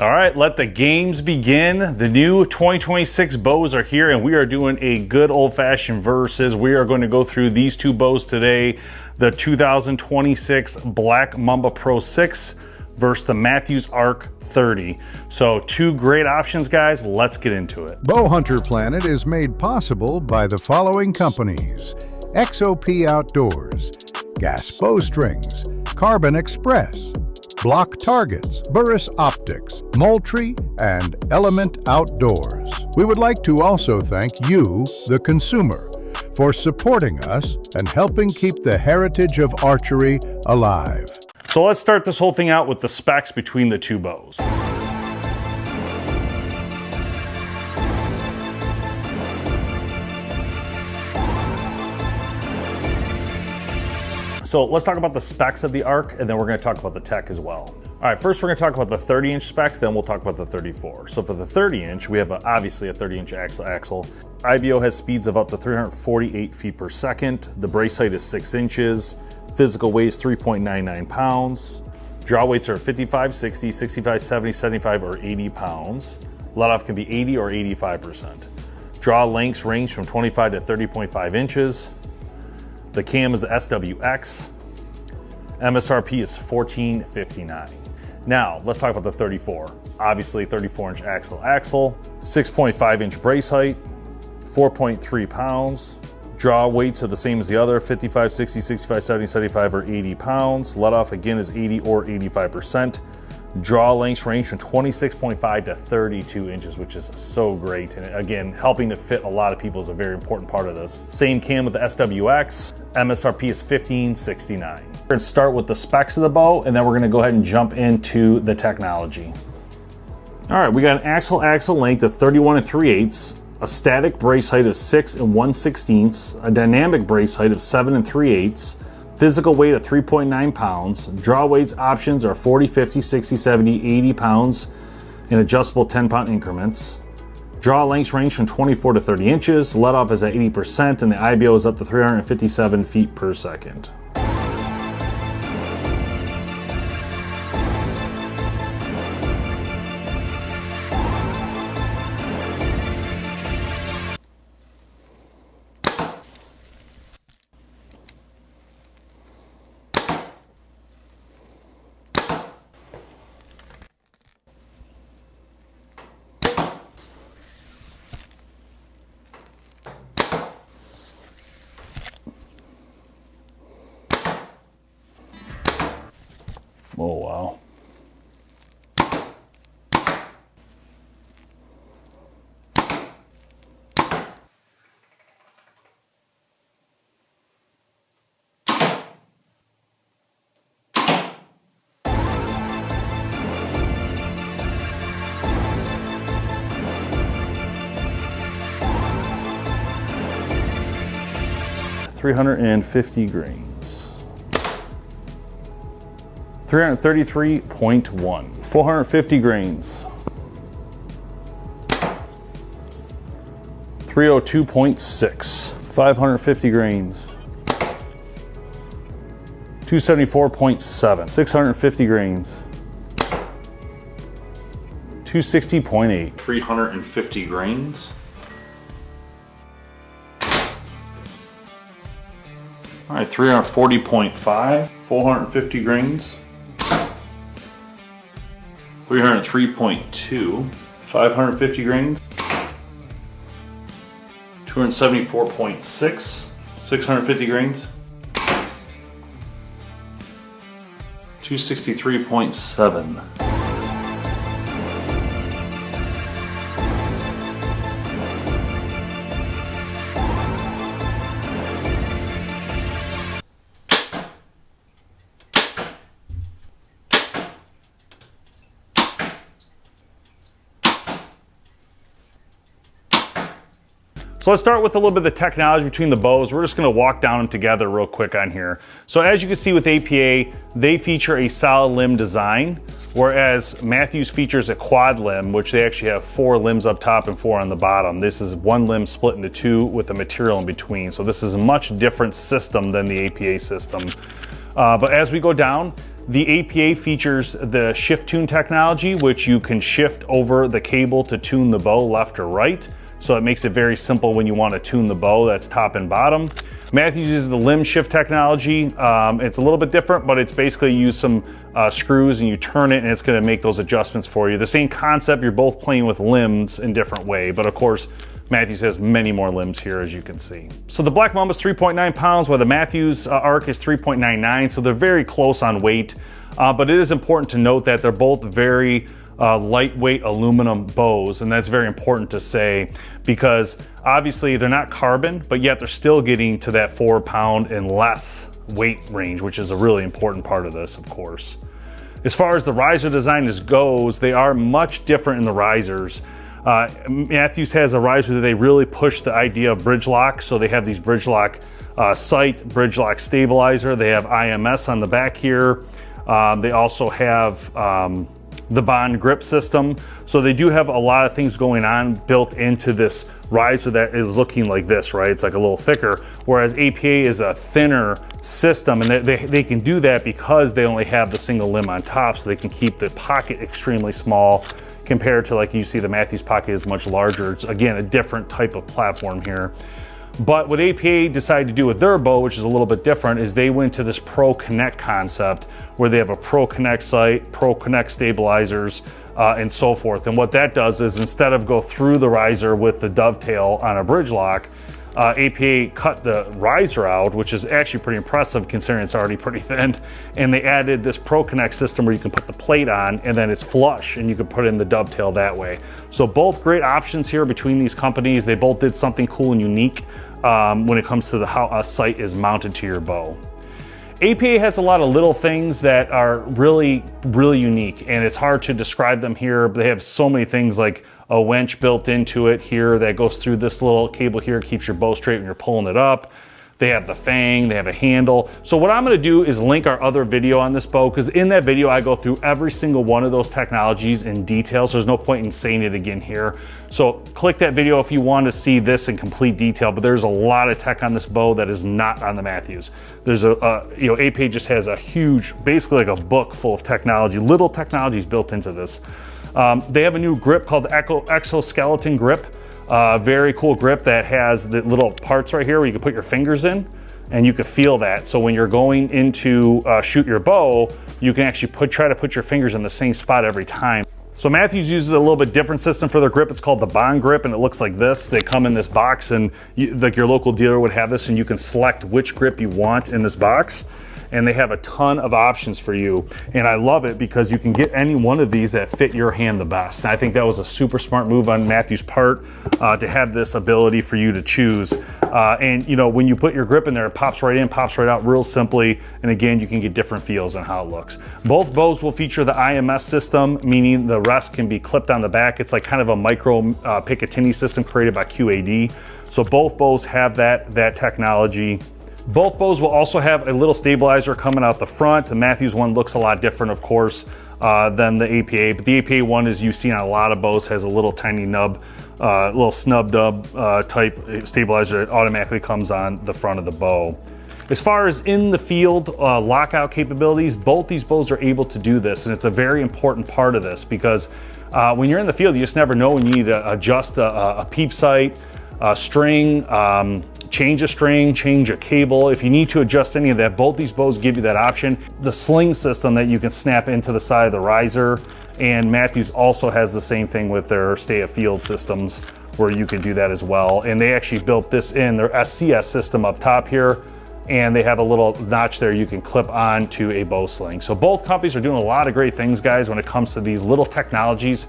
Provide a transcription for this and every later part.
All right, let the games begin. The new 2026 bows are here and we are doing a good old-fashioned versus. We are going to go through these two bows today, the 2026 Black Mamba Pro 6 versus the Mathews ARC 30. So two great options, guys. Let's get into it. BowHunterPlanet is made possible by the following companies: XOP Outdoors, Gas Bowstrings, Carbon Express, Block Targets, Burris Optics, Moultrie, and Element Outdoors. We would like to also thank you, the consumer, for supporting us and helping keep the heritage of archery alive. So let's start this whole thing out with the specs between the two bows. So let's talk about the specs of the ARC, and then we're going to talk about the tech as well. All right, first we're going to talk about the 30-inch specs, then we'll talk about the 34. So for the 30-inch, we have obviously a 30-inch axle. IBO has speeds of up to 348 feet per second. The brace height is 6 inches. Physical weight is 3.99 pounds. Draw weights are 55, 60, 65, 70, 75, or 80 pounds. Let off can be 80 or 85%. Draw lengths range from 25 to 30.5 inches. The cam is the SWX. MSRP is $14.59. Now, let's talk about the 34. Obviously, 34-inch axle, 6.5-inch brace height, 4.3 pounds. Draw weights are the same as the other, 55, 60, 65, 70, 75, or 80 pounds. Let off again is 80 or 85%. Draw lengths range from 26.5 to 32 inches, which is so great. And again, helping to fit a lot of people is a very important part of this. Same cam with the SWX. MSRP is $15.69. We're gonna start with the specs of the bow, and then we're gonna go ahead and jump into the technology. All right, we got an axle length of 31 3/8, a static brace height of 6 1/16, a dynamic brace height of 7 3/8, physical weight of 3.9 pounds. Draw weights options are 40, 50, 60, 70, 80 pounds in adjustable 10-pound increments. Draw lengths range from 24 to 30 inches. Let off is at 80%, and the IBO is up to 357 feet per second. Oh, wow. $350 grains. 333.1. 450 grains. 302.6. 550 grains. 274.7. 650 grains. 260.8. 350 grains. All right, 340.5. 450 grains. 303.2, 550 grains, 274.6, 650 grains, 263.7. So let's start with a little bit of the technology between the bows. We're just gonna walk down them together real quick on here. So as you can see with APA, they feature a solid limb design, whereas Mathews features a quad limb, which they actually have 4 limbs up top and 4 on the bottom. This is 1 limb split into 2 with the material in between. So this is a much different system than the APA system. But as we go down, The APA features the shift tune technology, which you can shift over the cable to tune the bow left or right. So it makes it very simple when you want to tune the bow, that's top and bottom. Mathews uses the limb shift technology. It's a little bit different, but it's basically you use some screws and you turn it and it's going to make those adjustments for you. The same concept, you're both playing with limbs in different way, but of course, Mathews has many more limbs here, as you can see. So the Black Mamba is 3.9 pounds, while the Mathews ARC is 3.99, so they're very close on weight. But it is important to note that they're both very lightweight aluminum bows, and that's very important to say because obviously they're not carbon, but yet they're still getting to that 4 pound and less weight range, which is a really important part of this, of course. As far as the riser design goes, they are much different in the risers. Mathews has a riser that they really push the idea of bridge lock, so they have these bridge lock sight, bridge lock stabilizer. They have IMS on the back here. They also have the bond grip system. So they do have a lot of things going on built into this riser that is looking like this, right? It's like a little thicker, whereas APA is a thinner system, and they can do that because they only have the single limb on top, so they can keep the pocket extremely small compared to, like you see, the Mathews pocket is much larger. It's again a different type of platform here. But what APA decided to do with their bow, which is a little bit different, is they went to this Pro Connect concept where they have a Pro Connect sight, Pro Connect stabilizers, and so forth. And what that does is instead of go through the riser with the dovetail on a bridge lock, APA cut the riser out, which is actually pretty impressive considering it's already pretty thin, and they added this Pro Connect system where you can put the plate on and then it's flush and you can put in the dovetail that way. So both great options here between these companies. They both did something cool and unique when it comes to how a sight is mounted to your bow. APA has a lot of little things that are really, really unique, and it's hard to describe them here. They have so many things like a winch built into it here that goes through this little cable here, keeps your bow straight when you're pulling it up. They have the fang, they have a handle. So what I'm gonna do is link our other video on this bow, because in that video I go through every single one of those technologies in detail, so there's no point in saying it again here. So click that video if you want to see this in complete detail, but there's a lot of tech on this bow that is not on the Mathews. There's APA just has a huge, basically like a book full of technology, little technologies built into this. They have a new grip called the exoskeleton grip. Very cool grip that has the little parts right here where you can put your fingers in and you can feel that. So when you're going into shoot your bow, you can actually try to put your fingers in the same spot every time. So Mathews uses a little bit different system for their grip. It's called the bond grip, and it looks like this. They come in this box, and like your local dealer would have this, and you can select which grip you want in this box. And they have a ton of options for you. And I love it because you can get any one of these that fit your hand the best. And I think that was a super smart move on Mathews' part to have this ability for you to choose. And you know, when you put your grip in there, it pops right in, pops right out real simply. And again, you can get different feels on how it looks. Both bows will feature the IMS system, meaning the rest can be clipped on the back. It's like kind of a micro Picatinny system created by QAD. So both bows have that technology. Both bows will also have a little stabilizer coming out the front. The Mathews one looks a lot different, of course, than the APA, but the APA one, as you've seen on a lot of bows, has a little tiny nub, little snub nub type stabilizer that automatically comes on the front of the bow. As far as in the field lockout capabilities, both these bows are able to do this, and it's a very important part of this because when you're in the field, you just never know when you need to adjust a peep sight, a string, change a string, change a cable. If you need to adjust any of that, both these bows give you that option. The sling system that you can snap into the side of the riser, and Mathews also has the same thing with their stay of field systems where you can do that as well. And they actually built this in their SCS system up top here, and they have a little notch there you can clip on to a bow sling. So both companies are doing a lot of great things, guys, when it comes to these little technologies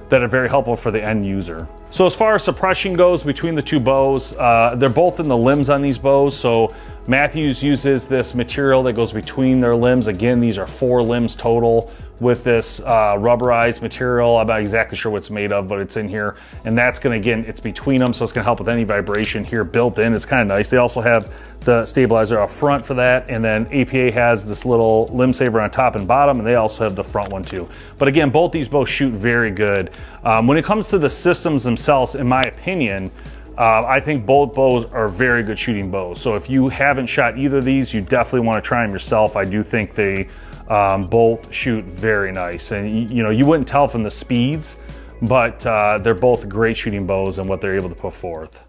that are very helpful for the end user. So as far as suppression goes between the two bows, they're both in the limbs on these bows. So Mathews uses this material that goes between their limbs. Again, these are 4 limbs total with this rubberized material. I'm not exactly sure what it's made of, but it's in here. And that's gonna, again, it's between them, so it's gonna help with any vibration here built in. It's kind of nice. They also have the stabilizer up front for that. And then APA has this little limb saver on top and bottom, and they also have the front one too. But again, both these bows shoot very good. When it comes to the systems themselves, in my opinion, I think both bows are very good shooting bows. So if you haven't shot either of these, you definitely want to try them yourself. I do think they Both shoot very nice, and you know, you wouldn't tell from the speeds, but they're both great shooting bows and what they're able to put forth.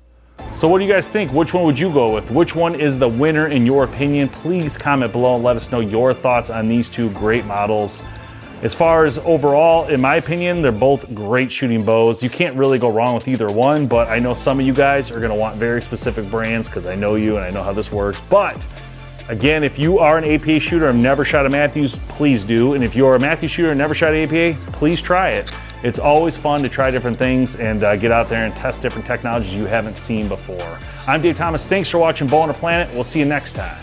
So what do you guys think? Which one would you go with? Which one is the winner in your opinion? Please comment below and let us know your thoughts on these two great models. As far as overall, in my opinion, they're both great shooting bows. You can't really go wrong with either one, but I know some of you guys are gonna want very specific brands because I know you and I know how this works. But again, if you are an APA shooter and never shot a Mathews, please do. And if you're a Mathews shooter and never shot an APA, please try it. It's always fun to try different things and get out there and test different technologies you haven't seen before. I'm Dave Thomas. Thanks for watching BowHunterPlanet. We'll see you next time.